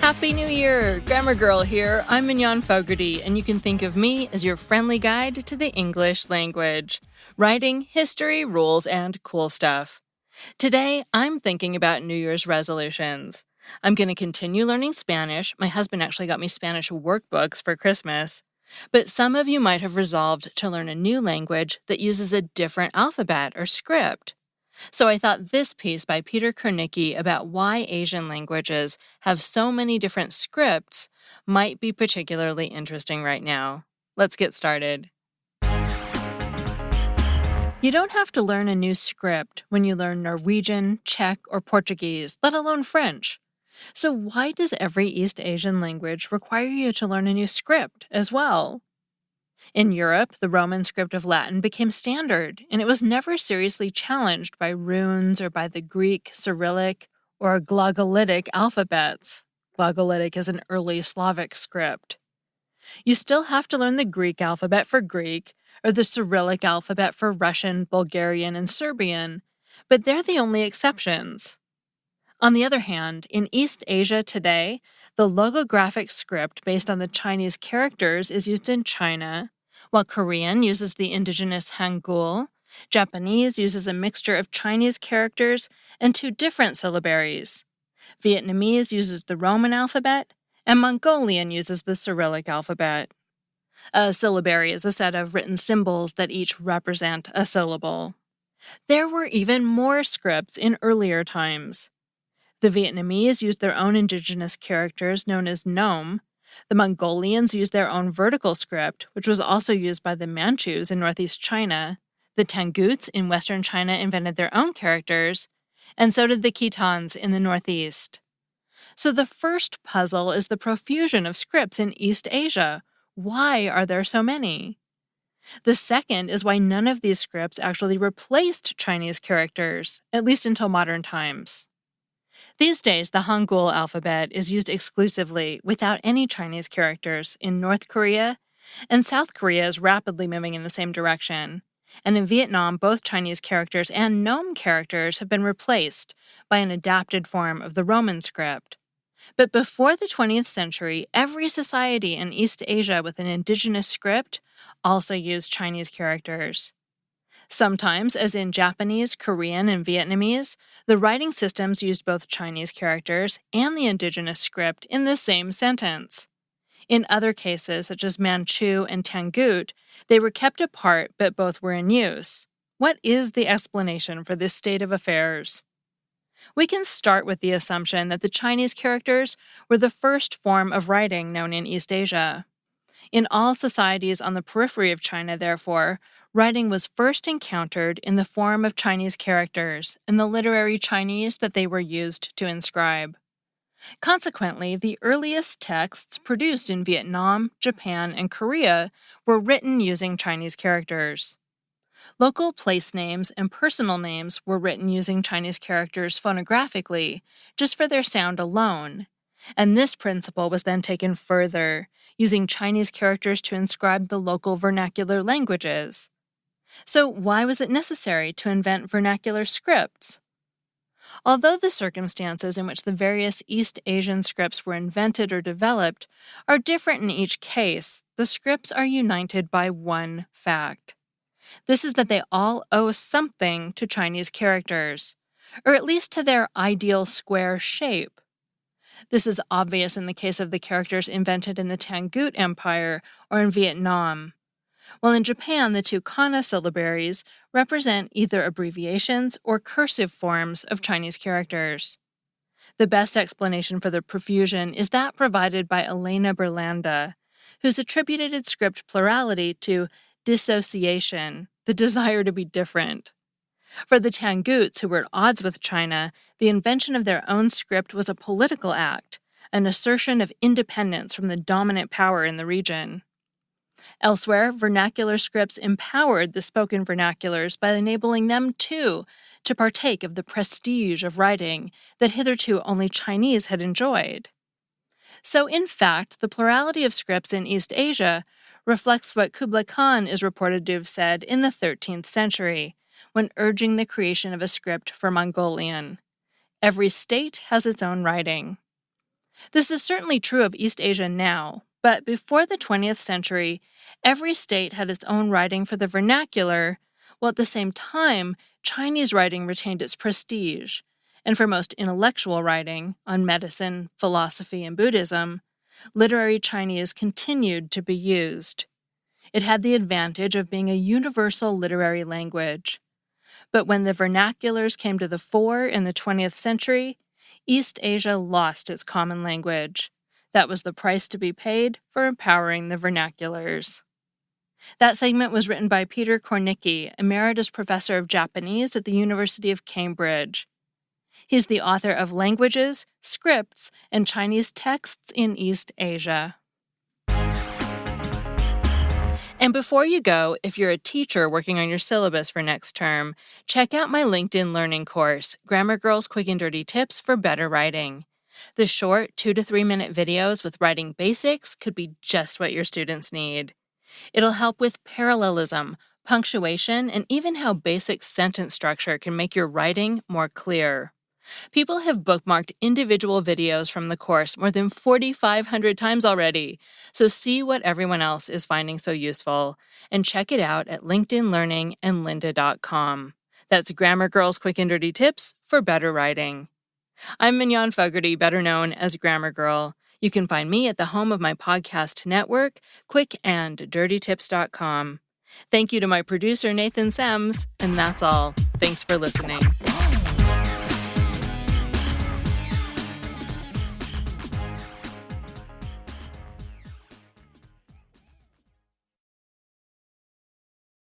Happy New Year! Grammar Girl here. I'm Mignon Fogarty, and you can think of me as your friendly guide to the English language. Writing, history, rules, and cool stuff. Today, I'm thinking about New Year's resolutions. I'm going to continue learning Spanish. My husband actually got me Spanish workbooks for Christmas. But some of you might have resolved to learn a new language that uses a different alphabet or script. So I thought this piece by Peter Kernicki about why Asian languages have so many different scripts might be particularly interesting right now. Let's get started. You don't have to learn a new script when you learn Norwegian, Czech, or Portuguese, let alone French. So why does every East Asian language require you to learn a new script as well? In Europe, the Roman script of Latin became standard, and it was never seriously challenged by runes or by the Greek, Cyrillic, or Glagolitic alphabets. Glagolitic is an early Slavic script. You still have to learn the Greek alphabet for Greek, or the Cyrillic alphabet for Russian, Bulgarian, and Serbian, but they're the only exceptions. On the other hand, in East Asia today, the logographic script based on the Chinese characters is used in China, while Korean uses the indigenous Hangul, Japanese uses a mixture of Chinese characters and two different syllabaries. Vietnamese uses the Roman alphabet, and Mongolian uses the Cyrillic alphabet. A syllabary is a set of written symbols that each represent a syllable. There were even more scripts in earlier times. The Vietnamese used their own indigenous characters known as Nom. The Mongolians used their own vertical script, which was also used by the Manchus in northeast China. The Tanguts in western China invented their own characters, and so did the Khitans in the northeast. So the first puzzle is the profusion of scripts in East Asia. Why are there so many? The second is why none of these scripts actually replaced Chinese characters, at least until modern times. These days, the Hangul alphabet is used exclusively without any Chinese characters in North Korea, and South Korea is rapidly moving in the same direction. And in Vietnam, both Chinese characters and Nom characters have been replaced by an adapted form of the Roman script. But before the 20th century, every society in East Asia with an indigenous script also used Chinese characters. Sometimes, as in Japanese, Korean, and Vietnamese, the writing systems used both Chinese characters and the indigenous script in the same sentence. In other cases, such as Manchu and Tangut, they were kept apart but both were in use. What is the explanation for this state of affairs? We can start with the assumption that the Chinese characters were the first form of writing known in East Asia. In all societies on the periphery of China, therefore, writing was first encountered in the form of Chinese characters in the literary Chinese that they were used to inscribe. Consequently, the earliest texts produced in Vietnam, Japan, and Korea were written using Chinese characters. Local place names and personal names were written using Chinese characters phonographically, just for their sound alone. And this principle was then taken further, using Chinese characters to inscribe the local vernacular languages. So why was it necessary to invent vernacular scripts? Although the circumstances in which the various East Asian scripts were invented or developed are different in each case, the scripts are united by one fact. This is that they all owe something to Chinese characters, or at least to their ideal square shape. This is obvious in the case of the characters invented in the Tangut Empire or in Vietnam. While in Japan, the two kana syllabaries represent either abbreviations or cursive forms of Chinese characters. The best explanation for the profusion is that provided by Elena Berlanda, who's attributed its script plurality to dissociation, the desire to be different. For the Tanguts, who were at odds with China, the invention of their own script was a political act, an assertion of independence from the dominant power in the region. Elsewhere, vernacular scripts empowered the spoken vernaculars by enabling them, too, to partake of the prestige of writing that hitherto only Chinese had enjoyed. So, in fact, the plurality of scripts in East Asia reflects what Kublai Khan is reported to have said in the 13th century, when urging the creation of a script for Mongolian. Every state has its own writing. This is certainly true of East Asia now, but before the 20th century, every state had its own writing for the vernacular, while at the same time, Chinese writing retained its prestige. And for most intellectual writing, on medicine, philosophy, and Buddhism, literary Chinese continued to be used. It had the advantage of being a universal literary language. But when the vernaculars came to the fore in the 20th century, East Asia lost its common language. That was the price to be paid for empowering the vernaculars. That segment was written by Peter Kornicki, Emeritus Professor of Japanese at the University of Cambridge. He's the author of Languages, Scripts, and Chinese Texts in East Asia. And before you go, if you're a teacher working on your syllabus for next term, check out my LinkedIn Learning course, Grammar Girl's Quick and Dirty Tips for Better Writing. The short 2 to 3 minute videos with writing basics could be just what your students need. It'll help with parallelism, punctuation, and even how basic sentence structure can make your writing more clear. People have bookmarked individual videos from the course more than 4,500 times already, so see what everyone else is finding so useful, and check it out at LinkedIn Learning and lynda.com. That's Grammar Girl's Quick and Dirty Tips for Better Writing. I'm Mignon Fogarty, better known as Grammar Girl. You can find me at the home of my podcast network, quickanddirtytips.com. Thank you to my producer, Nathan Sems, and that's all. Thanks for listening.